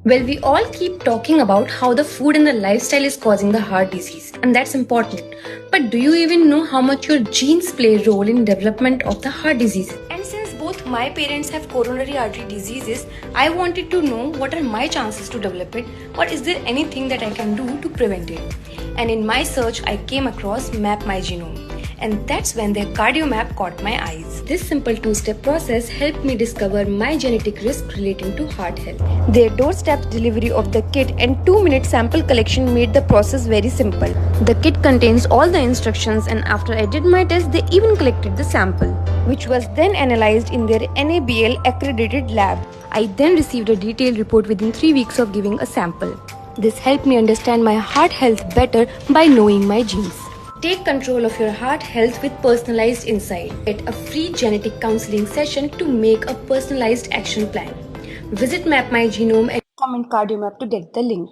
Well, we all keep talking about how the food and the lifestyle is causing the heart disease, and that's important. But do you even know how much your genes play a role in development of the heart disease? And since both my parents have coronary artery diseases, I wanted to know what are my chances to develop it, or is there anything that I can do to prevent it? And in my search, I came across MapMyGenome. And that's when their cardio map caught my eyes. This simple two-step process helped me discover my genetic risk relating to heart health. Their doorstep delivery of the kit and 2-minute sample collection made the process very simple. The kit contains all the instructions, and after I did my test, they even collected the sample, which was then analyzed in their NABL accredited lab. I then received a detailed report within 3 weeks of giving a sample. This helped me understand my heart health better by knowing my genes. Take control of your heart health with personalized insight. Get a free genetic counseling session to make a personalized action plan. Visit MapMyGenome and comment CardioMap to get the link.